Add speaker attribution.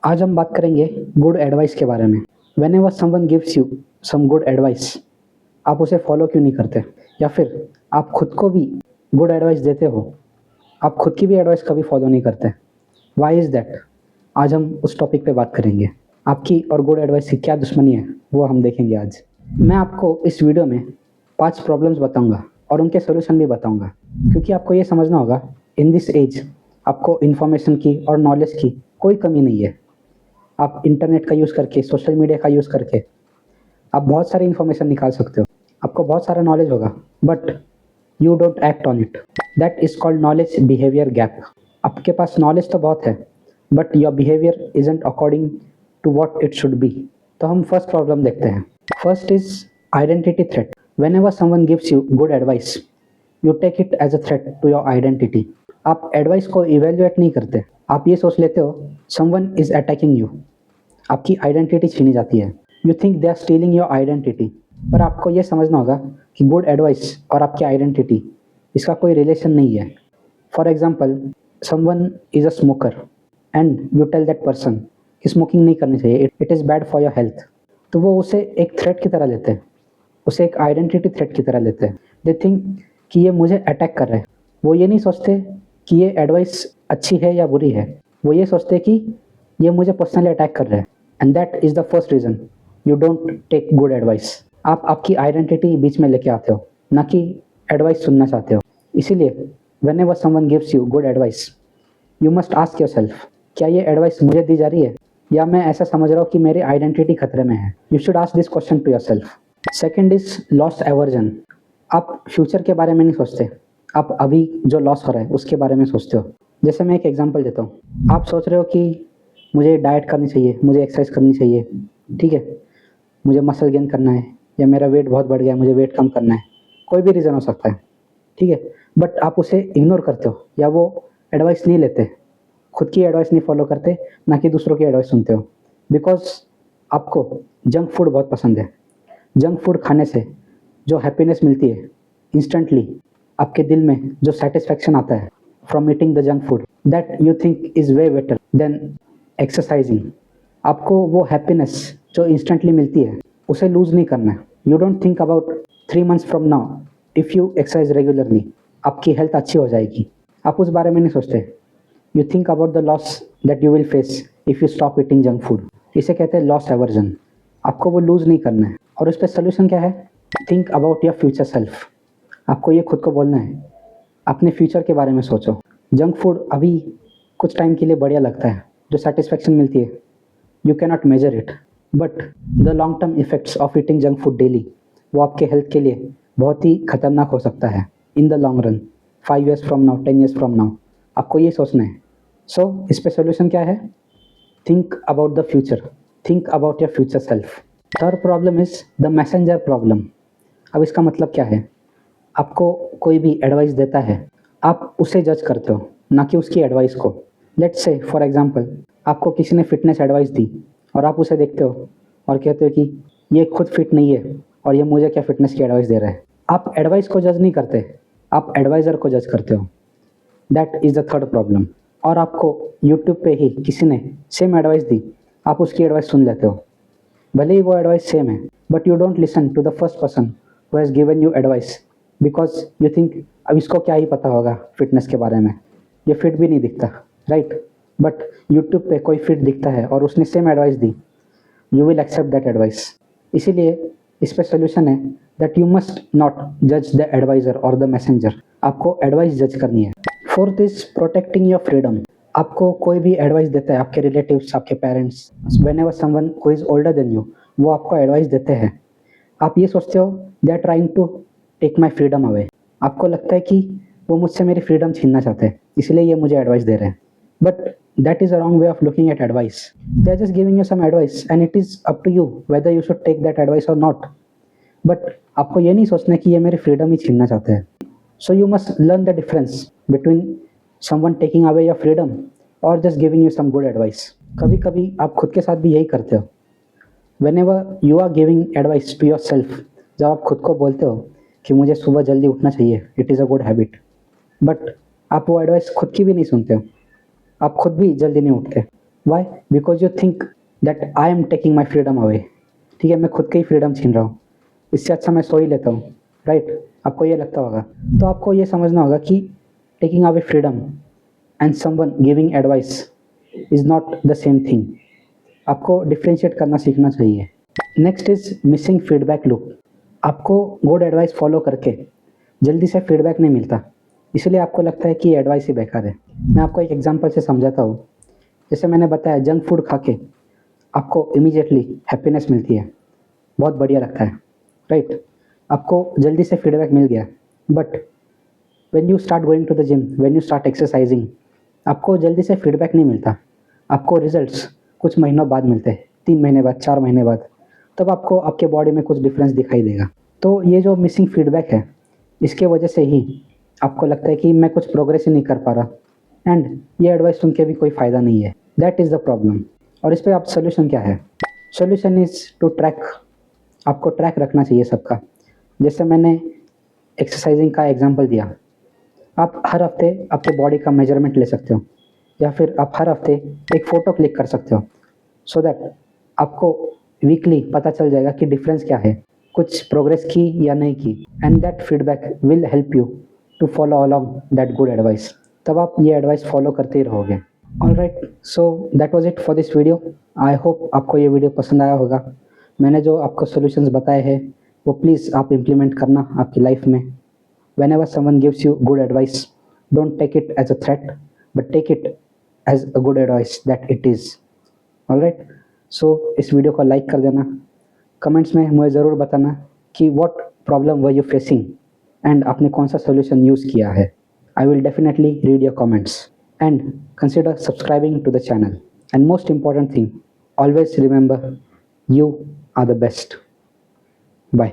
Speaker 1: आज हम बात करेंगे गुड एडवाइस के बारे में। Whenever someone gives you some good advice, आप उसे फॉलो क्यों नहीं करते? या फिर आप खुद को भी गुड एडवाइस देते हो, आप खुद की भी एडवाइस कभी फॉलो नहीं करते? Why is that? आज हम उस टॉपिक पे बात करेंगे। आपकी और गुड एडवाइस की क्या दुश्मनी है, वो हम देखेंगे आज। मैं आपको इस वीडियो में 5 प्रॉब्लम्स बताऊंगा और उनके सोल्यूशन भी बताऊंगा, क्योंकि आपको ये समझना होगा, इन दिस एज आपको इन्फॉर्मेशन की और नॉलेज की कोई कमी नहीं है। आप इंटरनेट का यूज़ करके, सोशल मीडिया का यूज़ करके आप बहुत सारी इन्फॉर्मेशन निकाल सकते हो। आपको बहुत सारा नॉलेज होगा, but you don't act on it. That is called knowledge behaviour gap. आपके पास नॉलेज तो बहुत है, but your behaviour isn't according to what it should be. तो हम फर्स्ट प्रॉब्लम देखते हैं। First is identity threat. Whenever someone gives you good advice, you take it as a threat to your identity. आप advice को evaluate नहीं करते, आप ये सोच लेते हो समवन इज अटैकिंग यू, आपकी आइडेंटिटी छीनी जाती है। You think they are stealing your identity. पर आपको ये समझना होगा कि गुड एडवाइस और आपकी आइडेंटिटी, इसका कोई रिलेशन नहीं है। For example, someone is a smoker and you tell that person कि स्मोकिंग नहीं करनी चाहिए, it is bad for your health. तो वो उसे एक थ्रेट की तरह लेते हैं, उसे एक आइडेंटिटी थ्रेट की तरह लेते हैं। दे थिंक कि ये मुझे अटैक कर रहा है। वो ये नहीं सोचते कि ये एडवाइस अच्छी है या बुरी है, वो ये सोचते कि ये मुझे पर्सनली अटैक कर रहा है। And that is the first reason you don't take good advice. आप आपकी आइडेंटिटी बीच में लेके आते हो, ना कि एडवाइस सुनना चाहते हो। इसीलिए when ever someone gives you good advice, you must ask your self, क्या ये एडवाइस मुझे दी जा रही है, या मैं ऐसा समझ रहा हूँ कि मेरी आइडेंटिटी खतरे में है? You should ask this question to yourself. Second is loss aversion. आप फ्यूचर के बारे में नहीं सोचते, आप अभी जो लॉस हो रहा है उसके बारे में सोचते हो। जैसे मैं एक एग्जांपल देता हूँ। आप सोच रहे हो कि मुझे डाइट करनी चाहिए, मुझे एक्सरसाइज करनी चाहिए, ठीक है, मुझे मसल गेन करना है, या मेरा वेट बहुत बढ़ गया है, मुझे वेट कम करना है। कोई भी रीज़न हो सकता है, ठीक है, बट आप उसे इग्नोर करते हो या वो एडवाइस नहीं लेते, खुद की एडवाइस नहीं फॉलो करते, ना कि दूसरों की एडवाइस सुनते हो। बिकॉज आपको जंक फूड बहुत पसंद है। जंक फूड खाने से जो हैप्पीनेस मिलती है इंस्टेंटली, आपके दिल में जो सेटिस्फैक्शन आता है from eating the junk food, that you think is way better than exercising. आपको वो हैप्पीनेस जो इंस्टेंटली मिलती है उसे लूज़ नहीं करना है। You don't think about 3 months from now, if you exercise regularly आपकी हेल्थ अच्छी हो जाएगी, आप उस बारे में नहीं सोचते। You think about the loss that you will face if you stop eating junk food. इसे कहते हैं लॉस एवर्जन। आपको वो लूज़ नहीं करना है। और उस पर सोल्यूशन क्या है? Think about your future self. आपको ये खुद को बोलना है, अपने फ्यूचर के बारे में सोचो। जंक फूड अभी कुछ टाइम के लिए बढ़िया लगता है, जो सेटिस्फैक्शन मिलती है, you cannot measure it, but the long term effects of eating junk food daily, वो आपके हेल्थ के लिए बहुत ही खतरनाक हो सकता है in the long run. 5 years from now, 10 years from now, आपको ये सोचना है। सो इस पे सोल्यूशन क्या है? Think about the future, think about your future self. Third problem is the messenger problem. अब इसका मतलब क्या है? आपको कोई भी एडवाइस देता है, आप उसे जज करते हो, ना कि उसकी एडवाइस को। लेट्स से फॉर एग्जांपल, आपको किसी ने फिटनेस एडवाइस दी और आप उसे देखते हो और कहते हो कि ये खुद फिट नहीं है और ये मुझे क्या फिटनेस की एडवाइस दे रहा है। आप एडवाइस को जज नहीं करते, आप एडवाइज़र को जज करते हो। That is the third problem. और आपको यूट्यूब पे ही किसी ने सेम एडवाइस दी, आप उसकी एडवाइस सुन लेते हो, भले ही वो एडवाइस सेम है, but you don't listen to the first person who has given you advice, because you think अब इसको क्या ही पता होगा फिटनेस के बारे में, ये फिट भी नहीं दिखता, राइट? बट यूट्यूब पे कोई फिट दिखता है और उसने सेम एडवाइस दी, you will accept that advice. इसीलिए इस पर सोल्यूशन है दैट यू मस्ट नॉट जज द एडवाइज़र और द मैसेंजर। आपको एडवाइस जज करनी है। Fourth is protecting your freedom. आपको कोई भी एडवाइस देता है, आपके रिलेटिव्स, आपके parents, whenever someone who is older than you, वो आपको एडवाइस देते हैं, आप ये सोचते हो they are trying to take my freedom away. आपको लगता है कि वो मुझसे मेरी फ्रीडम छीनना चाहते हैं, इसलिए ये मुझे एडवाइस दे रहे हैं। But that is a wrong way of looking at advice. They are just giving you some advice and it is up to you whether you should take that advice और not. But आपको ये नहीं सोचना कि ये मेरी freedom ही छीनना चाहते हैं। So you must learn the difference between someone taking away your freedom और just giving you some good advice. कभी कभी आप खुद के साथ भी यही करते हो। Whenever you are giving advice to yourself, जब आप खुद को बोलते हो कि मुझे सुबह जल्दी उठना चाहिए, it is a good habit, but आप वो एडवाइस खुद की भी नहीं सुनते हो, आप खुद भी जल्दी नहीं उठते, why? Because you think that I am taking my freedom away. ठीक है, मैं खुद की ही फ्रीडम छीन रहा हूँ, इससे अच्छा मैं सो ही लेता हूँ, राइट? आपको ये लगता होगा। तो आपको ये समझना होगा कि taking away freedom and someone giving advice is not the same thing. आपको डिफ्रेंशिएट करना सीखना चाहिए। Next is missing feedback loop. आपको गुड एडवाइस फॉलो करके जल्दी से फीडबैक नहीं मिलता, इसलिए आपको लगता है कि एडवाइस ही बेकार है। मैं आपको एक एग्जांपल से समझाता हूँ। जैसे मैंने बताया, जंक फूड खा के आपको इमीडिएटली हैप्पीनेस मिलती है, बहुत बढ़िया लगता है, राइट? आपको जल्दी से फीडबैक मिल गया, but when you start going to the gym, when you start exercising, आपको जल्दी से फीडबैक नहीं मिलता। आपको रिजल्ट्स कुछ महीनों बाद मिलते हैं, 3 महीने बाद, 4 महीने बाद, तब आपको आपके बॉडी में कुछ डिफरेंस दिखाई देगा। तो ये जो मिसिंग फीडबैक है, इसके वजह से ही आपको लगता है कि मैं कुछ प्रोग्रेस ही नहीं कर पा रहा एंड ये एडवाइस सुन के भी कोई फ़ायदा नहीं है। That is the problem. और इस पे आप सोल्यूशन क्या है? Solution is to track. आपको ट्रैक रखना चाहिए सबका। जैसे मैंने एक्सरसाइजिंग का एग्जांपल दिया, आप हर हफ्ते अपने बॉडी का मेजरमेंट ले सकते हो, या फिर आप हर हफ्ते एक फ़ोटो क्लिक कर सकते हो, सो दैट आपको वीकली पता चल जाएगा कि डिफरेंस क्या है, कुछ प्रोग्रेस की या नहीं की, and that feedback will help you to follow along that good advice. तब आप ये एडवाइस फॉलो करते ही रहोगे। Alright, so that was it for this video. I hope आपको ये वीडियो पसंद आया होगा। मैंने जो आपको सॉल्यूशंस बताए हैं वो प्लीज़ आप इम्प्लीमेंट करना आपकी लाइफ में। Whenever someone gives you good advice, don't take it as a threat, but take it as a good advice that it is. Alright? So इस वीडियो को लाइक कर देना। कमेंट्स में मुझे ज़रूर बताना कि what problem were you facing and आपने कौन सा solution यूज़ किया है। I will definitely read your comments and consider subscribing to the channel. And most important thing, always remember you are the best. Bye.